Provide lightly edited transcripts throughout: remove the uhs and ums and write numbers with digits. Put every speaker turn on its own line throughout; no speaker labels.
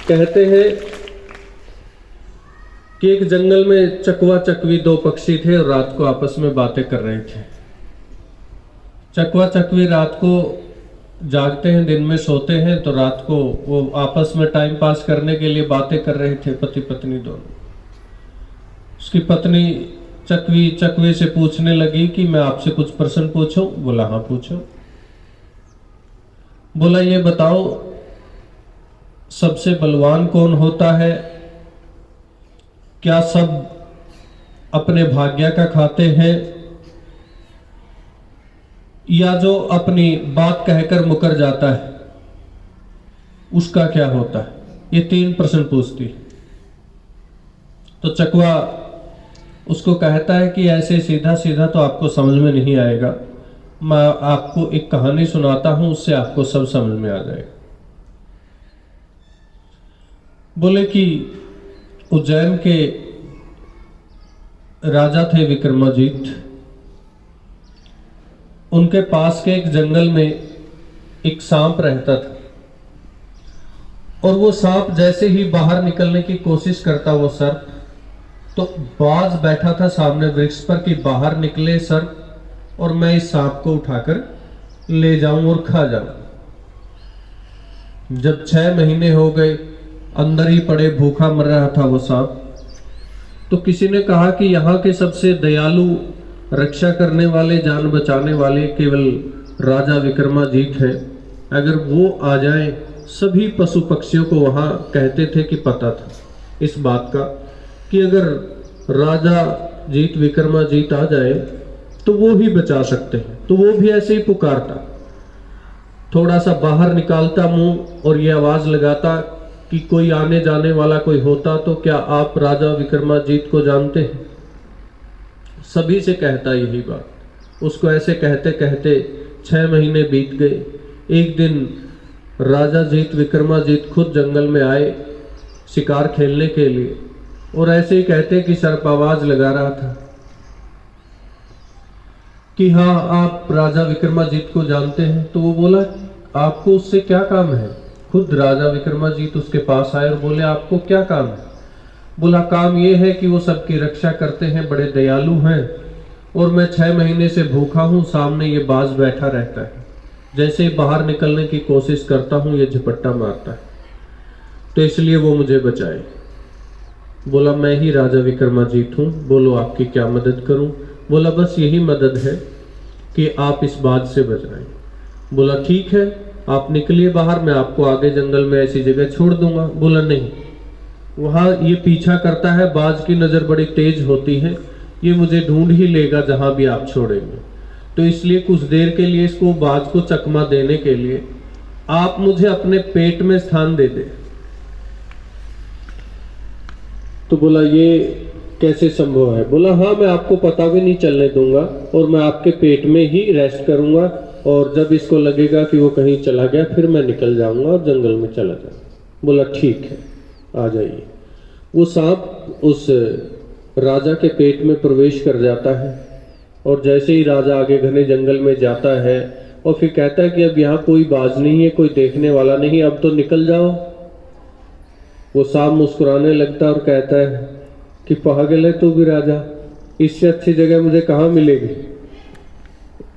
कहते हैं कि एक जंगल में चकवा चकवी दो पक्षी थे और रात को आपस में बातें कर रहे थे। चकवा चकवी रात को जागते हैं, दिन में सोते हैं, तो रात को वो आपस में टाइम पास करने के लिए बातें कर रहे थे, पति पत्नी दोनों। उसकी पत्नी चकवी चकवे से पूछने लगी कि मैं आपसे कुछ प्रश्न पूछूं? बोला हाँ पूछो। बोला ये बताओ, सबसे बलवान कौन होता है? क्या सब अपने भाग्य का खाते हैं, या जो अपनी बात कहकर मुकर जाता है उसका क्या होता है? ये 3 प्रश्न पूछती। तो चकवा उसको कहता है कि ऐसे सीधा सीधा तो आपको समझ में नहीं आएगा, मैं आपको एक कहानी सुनाता हूं, उससे आपको सब समझ में आ जाएगा। बोले कि उज्जैन के राजा थे विक्रमाजीत, उनके पास के एक जंगल में एक सांप रहता था, और वो सांप जैसे ही बाहर निकलने की कोशिश करता वो सर्प, तो बाज बैठा था सामने वृक्ष पर कि बाहर निकले सर्प और मैं इस सांप को उठाकर ले जाऊं और खा जाऊं। जब 6 महीने हो गए, अंदर ही पड़े भूखा मर रहा था वो सांप, तो किसी ने कहा कि यहाँ के सबसे दयालु, रक्षा करने वाले, जान बचाने वाले केवल राजा विक्रमाजीत है। अगर वो आ जाएं, सभी पशु पक्षियों को वहां कहते थे कि पता था इस बात का कि अगर राजा जीत विक्रमाजीत आ जाए तो वो ही बचा सकते हैं। तो वो भी ऐसे ही पुकारता, थोड़ा सा बाहर निकालता मुंह और ये आवाज लगाता कि कोई आने जाने वाला कोई होता तो क्या आप राजा विक्रमाजीत को जानते हैं? सभी से कहता यही बात। उसको ऐसे कहते कहते 6 महीने बीत गए। एक दिन राजा जीत विक्रमाजीत खुद जंगल में आए शिकार खेलने के लिए, और ऐसे ही कहते कि सर्प आवाज लगा रहा था कि हाँ आप राजा विक्रमाजीत को जानते हैं। तो वो बोला आपको उससे क्या काम है? खुद राजा विक्रमाजीत उसके पास आए और बोले आपको क्या काम है? बोला काम ये है कि वो सबकी रक्षा करते हैं, बड़े दयालु हैं, और मैं 6 महीने से भूखा हूं, सामने ये बाज बैठा रहता है, जैसे ही बाहर निकलने की कोशिश करता हूं ये झपट्टा मारता है, तो इसलिए वो मुझे बचाए। बोला मैं ही राजा विक्रमाजीत हूं, बोलो आपकी क्या मदद करूं? बोला बस यही मदद है कि आप इस बाज से बचाएं। बोला ठीक है, आप निकलिए बाहर, मैं आपको आगे जंगल में ऐसी जगह छोड़ दूंगा। बोला नहीं, वहां ये पीछा करता है, बाज की नजर बड़ी तेज होती है, ये मुझे ढूंढ ही लेगा जहां भी आप छोड़ेंगे, तो इसलिए कुछ देर के लिए इसको, बाज को चकमा देने के लिए आप मुझे अपने पेट में स्थान दे दे। तो बोला ये कैसे संभव है? बोला हाँ मैं आपको पता भी नहीं चलने दूंगा, और मैं आपके पेट में ही रेस्ट करूंगा, और जब इसको लगेगा कि वो कहीं चला गया फिर मैं निकल जाऊंगा और जंगल में चला जाऊंगा। बोला ठीक है, आ जाइए। वो सांप उस राजा के पेट में प्रवेश कर जाता है, और जैसे ही राजा आगे घने जंगल में जाता है और फिर कहता है कि अब यहाँ कोई बाज नहीं है, कोई देखने वाला नहीं, अब तो निकल जाओ। वो सांप मुस्कुराने लगता है और कहता है कि पागल है तू भी राजा, इससे अच्छी जगह मुझे कहाँ मिलेगी?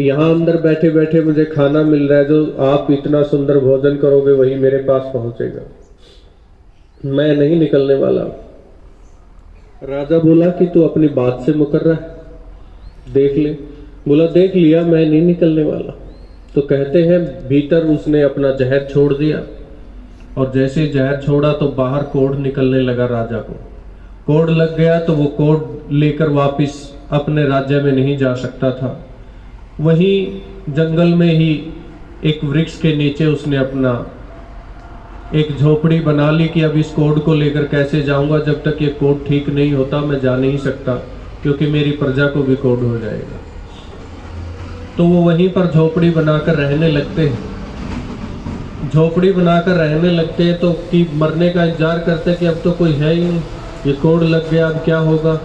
यहाँ अंदर बैठे बैठे मुझे खाना मिल रहा है, जो आप इतना सुंदर भोजन करोगे वही मेरे पास पहुंचेगा, मैं नहीं निकलने वाला। राजा बोला कि तू अपनी बात से मुकर रहा है, देख ले। बोला देख लिया, मैं नहीं निकलने वाला। तो कहते हैं भीतर उसने अपना जहर छोड़ दिया, और जैसे ही जहर छोड़ा तो बाहर कोढ़ निकलने लगा राजा को। कोढ़ लग गया तो वो कोढ़ लेकर वापिस अपने राज्य में नहीं जा सकता था। वहीं जंगल में ही एक वृक्ष के नीचे उसने अपना एक झोपड़ी बना ली कि अब इस कोढ़ को लेकर कैसे जाऊंगा, जब तक ये कोढ़ ठीक नहीं होता मैं जा नहीं सकता, क्योंकि मेरी प्रजा को भी कोढ़ हो जाएगा। तो वो वहीं पर झोपड़ी बनाकर रहने लगते हैं। झोपड़ी बनाकर रहने लगते हैं तो कि मरने का इंतजार करते हैं कि अब तो कोई है ही नहीं, ये कोढ़ लग गया, अब क्या होगा?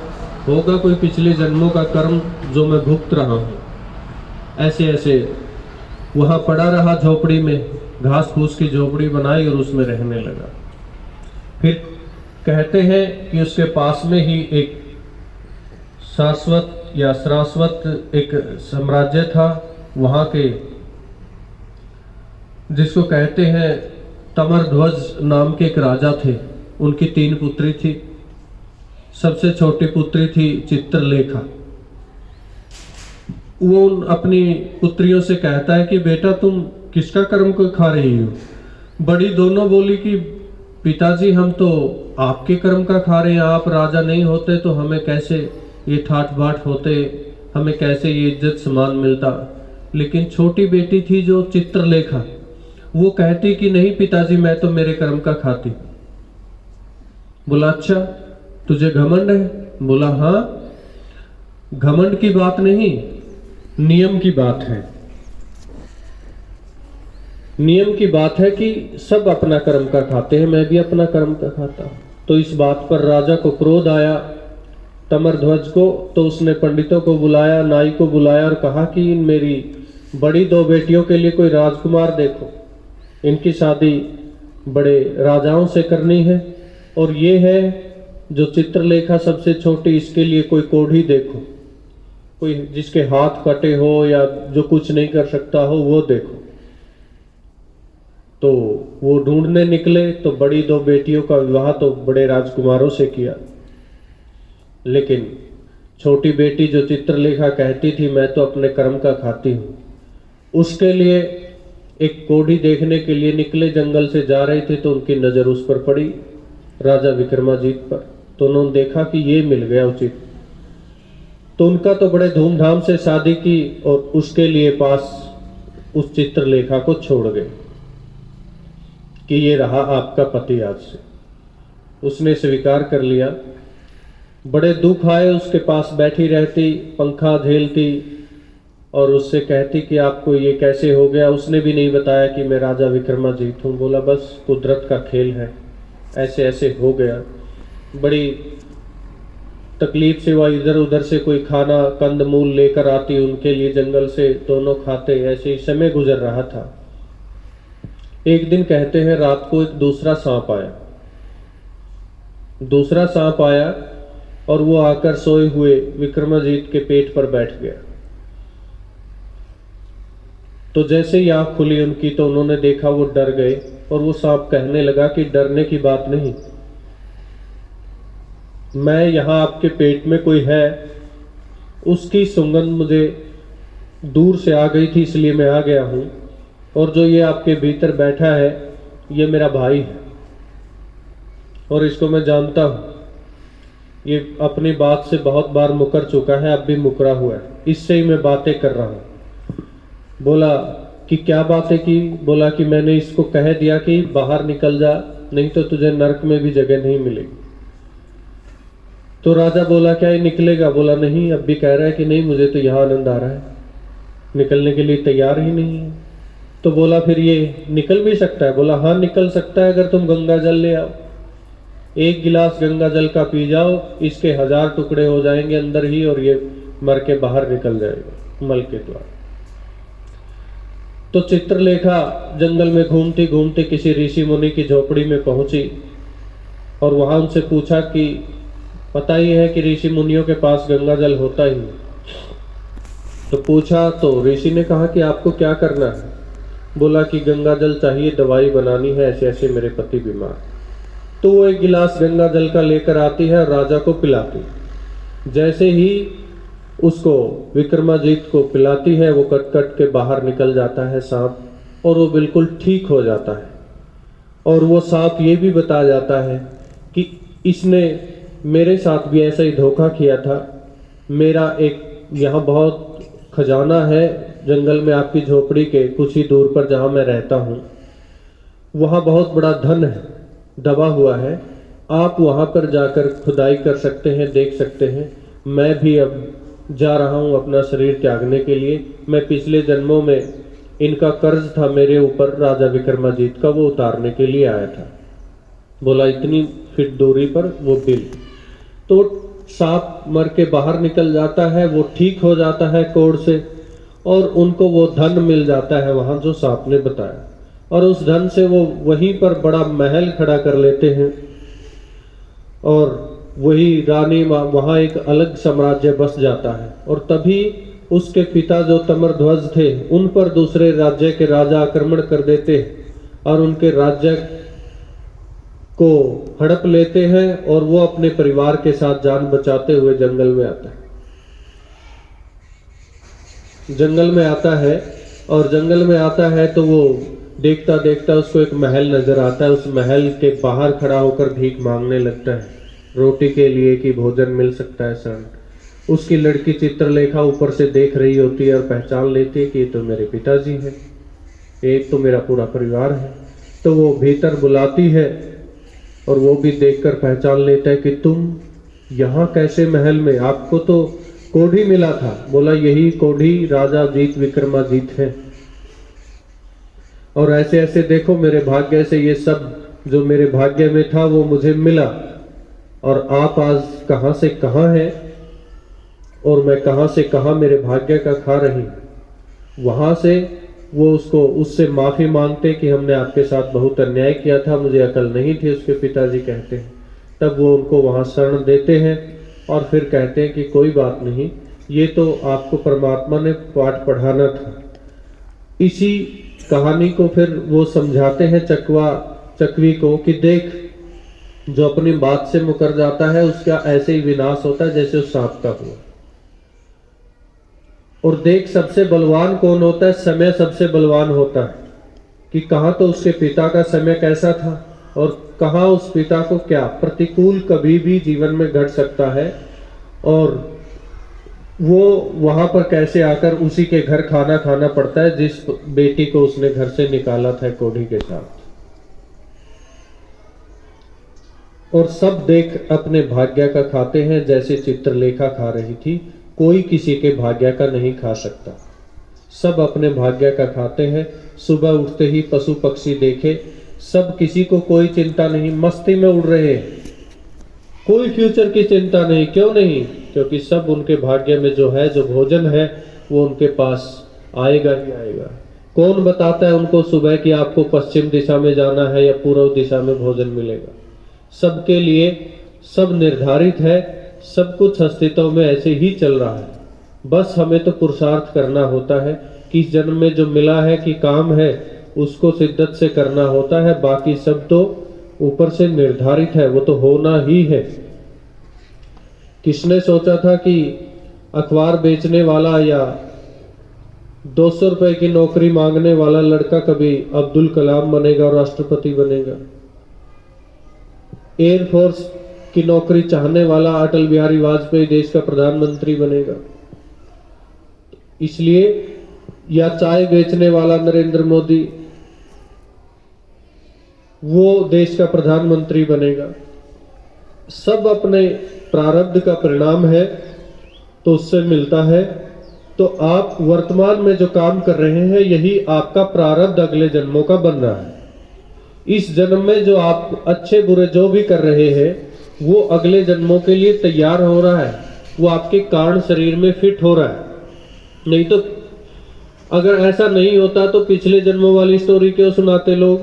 होगा कोई पिछले जन्मों का कर्म जो मैं भुगत रहा हूँ। ऐसे ऐसे वहाँ पड़ा रहा झोपड़ी में, घास फूस की झोपड़ी बनाई और उसमें रहने लगा। फिर कहते हैं कि उसके पास में ही एक शाश्वत या शाश्वत एक साम्राज्य था, वहाँ के जिसको कहते हैं तमरध्वज नाम के एक राजा थे। उनकी 3 पुत्री थी। सबसे छोटी पुत्री थी चित्रलेखा। वो अपनी पुत्रियों से कहता है कि बेटा तुम किसका कर्म को खा रही हो? बड़ी दोनों बोली कि पिताजी हम तो आपके कर्म का खा रहे हैं, आप राजा नहीं होते तो हमें कैसे ये ठाट बाट होते, हमें कैसे ये इज्जत सम्मान मिलता। लेकिन छोटी बेटी थी जो चित्रलेखा, वो कहती कि नहीं पिताजी मैं तो मेरे कर्म का खाती। बोला अच्छा तुझे घमंड है? बोला हाँ, घमंड की बात नहीं, नियम की बात है। नियम की बात है कि सब अपना कर्म का खाते हैं, मैं भी अपना कर्म का खाता हूं। तो इस बात पर राजा को क्रोध आया तमरध्वज को। तो उसने पंडितों को बुलाया, नाई को बुलाया और कहा कि मेरी बड़ी 2 बेटियों के लिए कोई राजकुमार देखो, इनकी शादी बड़े राजाओं से करनी है। और ये है जो चित्रलेखा सबसे छोटी, इसके लिए कोई कोढ़ी देखो, कोई जिसके हाथ कटे हो या जो कुछ नहीं कर सकता हो वो देखो। तो वो ढूंढने निकले तो बड़ी 2 बेटियों का विवाह तो बड़े राजकुमारों से किया। लेकिन छोटी बेटी जो चित्रलेखा कहती थी मैं तो अपने कर्म का खाती हूँ, उसके लिए एक कोढ़ी देखने के लिए निकले। जंगल से जा रहे थे तो उनकी नज़र उस पर पड़ी, राजा विक्रमाजीत पर। तो उन्होंने देखा कि ये मिल गया उचित। तो उनका तो बड़े धूमधाम से शादी की और उसके लिए पास उस चित्रलेखा को छोड़ गए कि ये रहा आपका पति आज से। उसने स्वीकार कर लिया। बड़े दुख आए, उसके पास बैठी रहती, पंखा झेलती और उससे कहती कि आपको ये कैसे हो गया। उसने भी नहीं बताया कि मैं राजा विक्रमाजीत हूँ। बोला बस कुदरत का खेल है, ऐसे ऐसे हो गया। बड़ी तकलीफ से वह इधर उधर से कोई खाना कंद मूल लेकर आती, उनके लिए जंगल से, दोनों खाते। ऐसे ही समय गुजर रहा था। एक दिन कहते हैं रात को एक दूसरा सांप आया। दूसरा सांप आया और वो आकर सोए हुए विक्रमाजीत के पेट पर बैठ गया। तो जैसे ही आंख खुली उनकी तो उन्होंने देखा, वो डर गए और वो सांप कहने लगा कि डरने की बात नहीं, मैं यहां आपके पेट में कोई है, उसकी सुगंध मुझे दूर से आ गई थी इसलिए मैं आ गया हूं। और जो ये आपके भीतर बैठा है ये मेरा भाई है और इसको मैं जानता हूं। ये अपनी बात से बहुत बार मुकर चुका है, अब भी मुकरा हुआ है, इससे ही मैं बातें कर रहा हूं। बोला कि क्या बातें की? बोला कि मैंने इसको कह दिया कि बाहर निकल जा, नहीं तो तुझे नरक में भी जगह नहीं मिलेगी। तो राजा बोला क्या ये निकलेगा? बोला नहीं, अब भी कह रहा है कि नहीं मुझे तो यहाँ आनंद आ रहा है, निकलने के लिए तैयार ही नहीं है। तो बोला फिर ये निकल भी सकता है? बोला हाँ निकल सकता है, अगर तुम गंगा जल ले आओ। 1 गिलास गंगा जल का पी जाओ, इसके 1000 टुकड़े हो जाएंगे अंदर ही और ये मर के बाहर निकल जाएगा मल के द्वारा। तो चित्रलेखा जंगल में घूमती घूमती किसी ऋषि मुनि की झोपड़ी में पहुंची और वहां उनसे पूछा कि पता ही है कि ऋषि मुनियों के पास गंगा जल होता ही। तो पूछा तो ऋषि ने कहा कि आपको क्या करना है? बोला कि गंगा जल चाहिए, दवाई बनानी है, ऐसे ऐसे मेरे पति बीमार। तो वो 1 गिलास गंगा जल का लेकर आती है और राजा को पिलाती। जैसे ही उसको विक्रमाजीत को पिलाती है वो कट कट के बाहर निकल जाता है सांप और वो बिल्कुल ठीक हो जाता है। और वो सांप ये भी बता जाता है कि इसने मेरे साथ भी ऐसा ही धोखा किया था। मेरा एक यहाँ बहुत खजाना है जंगल में, आपकी झोपड़ी के कुछ ही दूर पर जहाँ मैं रहता हूँ, वहाँ बहुत बड़ा धन है, दबा हुआ है। आप वहाँ पर जाकर खुदाई कर सकते हैं, देख सकते हैं। मैं भी अब जा रहा हूँ अपना शरीर त्यागने के लिए। मैं पिछले जन्मों में इनका कर्ज था मेरे ऊपर राजा विक्रमाजीत का, वो उतारने के लिए आया था। बोला इतनी फीट दूरी पर वो बिल। तो सांप मर के बाहर निकल जाता है, वो ठीक हो जाता है कोढ़ से और उनको वो धन मिल जाता है वहाँ जो सांप ने बताया। और उस धन से वो वहीं पर बड़ा महल खड़ा कर लेते हैं और वही रानी वहाँ एक अलग साम्राज्य बस जाता है। और तभी उसके पिता जो तमरध्वज थे उन पर दूसरे राज्य के राजा आक्रमण कर देते और उनके राज्य को हड़प लेते हैं और वो अपने परिवार के साथ जान बचाते हुए जंगल में आता है। जंगल में आता है और जंगल में आता है तो वो देखता देखता उसको एक महल नजर आता है। उस महल के बाहर खड़ा होकर भीख मांगने लगता है रोटी के लिए कि भोजन मिल सकता है शरण। उसकी लड़की चित्रलेखा ऊपर से देख रही होती है और पहचान लेती है कि ये तो मेरे पिताजी हैं, एक तो मेरा पूरा परिवार है। तो वो भीतर बुलाती है और वो भी देखकर पहचान लेता है कि तुम यहाँ कैसे महल में, आपको तो कोढ़ी मिला था। बोला यही कोढ़ी राजा जीत विक्रमाजीत है और ऐसे ऐसे देखो मेरे भाग्य से ये सब जो मेरे भाग्य में था वो मुझे मिला और आप आज कहाँ से कहाँ है और मैं कहाँ से कहाँ मेरे भाग्य का खा रही। वहां से वो उससे माफी मांगते कि हमने आपके साथ बहुत अन्याय किया था, मुझे अकल नहीं थी, उसके पिताजी कहते हैं। तब वो उनको वहां शरण देते हैं और फिर कहते हैं कि कोई बात नहीं, ये तो आपको परमात्मा ने पाठ पढ़ाना था। इसी कहानी को फिर वो समझाते हैं चकवी को कि देख जो अपनी बात से मुकर जाता है उसका ऐसे ही विनाश होता है जैसे उस सांप का हुआ। और देख सबसे बलवान कौन होता है, समय सबसे बलवान होता है कि कहाँ तो उसके पिता का समय कैसा था और कहाँ उस पिता को क्या प्रतिकूल कभी भी जीवन में घट सकता है और वो वहां पर कैसे आकर उसी के घर खाना खाना पड़ता है जिस बेटी को उसने घर से निकाला था कोढ़ी के साथ। और सब देख अपने भाग्य का खाते हैं जैसे चित्रलेखा खा रही थी। कोई किसी के भाग्य का नहीं खा सकता, सब अपने भाग्य का खाते हैं। सुबह उठते ही पशु पक्षी देखे, सब किसी को कोई चिंता नहीं, मस्ती में उड़ रहे हैं, कोई फ्यूचर की चिंता नहीं। क्यों नहीं? क्योंकि सब उनके भाग्य में जो है, जो भोजन है वो उनके पास आएगा ही आएगा। कौन बताता है उनको सुबह कि आपको पश्चिम दिशा में जाना है या पूर्व दिशा में भोजन मिलेगा? सबके लिए सब निर्धारित है, सब कुछ अस्तित्व में ऐसे ही चल रहा है। बस हमें तो पुरुषार्थ करना होता है कि इस जन्म में जो मिला है कि काम है उसको शिद्दत से करना होता है। बाकी सब तो ऊपर से निर्धारित है, वो तो होना ही है। किसने सोचा था कि अखबार बेचने वाला या 200 रुपए की नौकरी मांगने वाला लड़का कभी अब्दुल कलाम बनेगा और राष्ट्रपति बनेगा? एयरफोर्स की नौकरी चाहने वाला अटल बिहारी वाजपेयी देश का प्रधानमंत्री बनेगा। इसलिए या चाय बेचने वाला नरेंद्र मोदी वो देश का प्रधानमंत्री बनेगा। सब अपने प्रारब्ध का परिणाम है तो उससे मिलता है। तो आप वर्तमान में जो काम कर रहे हैं यही आपका प्रारब्ध अगले जन्मों का बन रहा है। इस जन्म में जो आप अच्छे बुरे जो भी कर रहे हैं वो अगले जन्मों के लिए तैयार हो रहा है, वो आपके कारण शरीर में फिट हो रहा है। नहीं तो अगर ऐसा नहीं होता तो पिछले जन्मों वाली स्टोरी क्यों सुनाते लोग?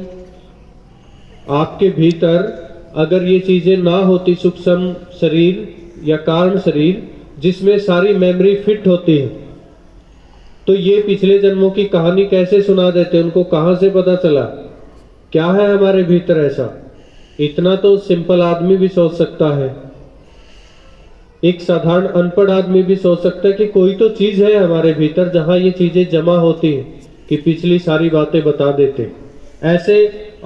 आपके भीतर अगर ये चीजें ना होती, सूक्ष्म शरीर या कारण शरीर जिसमें सारी मेमोरी फिट होती है, तो ये पिछले जन्मों की कहानी कैसे सुना देते? उनको कहां से पता चला क्या है हमारे भीतर ऐसा? इतना तो सिंपल आदमी भी सोच सकता है, एक साधारण अनपढ़ आदमी भी सोच सकता है कि कोई तो चीज है हमारे भीतर जहां ये चीजें जमा होती हैं कि पिछली सारी बातें बता देते। ऐसे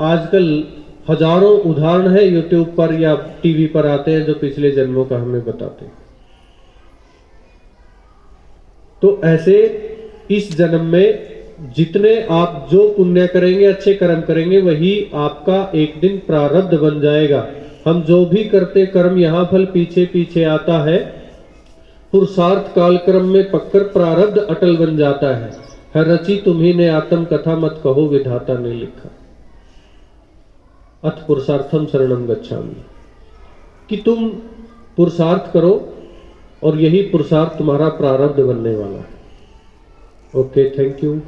आजकल हजारों उदाहरण है यूट्यूब पर या टीवी पर आते हैं जो पिछले जन्मों का हमें बताते हैं। तो ऐसे इस जन्म में जितने आप जो पुण्य करेंगे, अच्छे कर्म करेंगे, वही आपका एक दिन प्रारब्ध बन जाएगा। हम जो भी करते कर्म यहाँ फल पीछे पीछे आता है, पुरुषार्थ काल क्रम में पक्कर प्रारब्ध अटल बन जाता है। हर रची तुम्ही ने आत्म कथा मत कहो विधाता ने लिखा, अथ पुरुषार्थम शरणम गच्छामि, कि तुम पुरुषार्थ करो और यही पुरुषार्थ तुम्हारा प्रारब्ध बनने वाला है। Okay, thank you.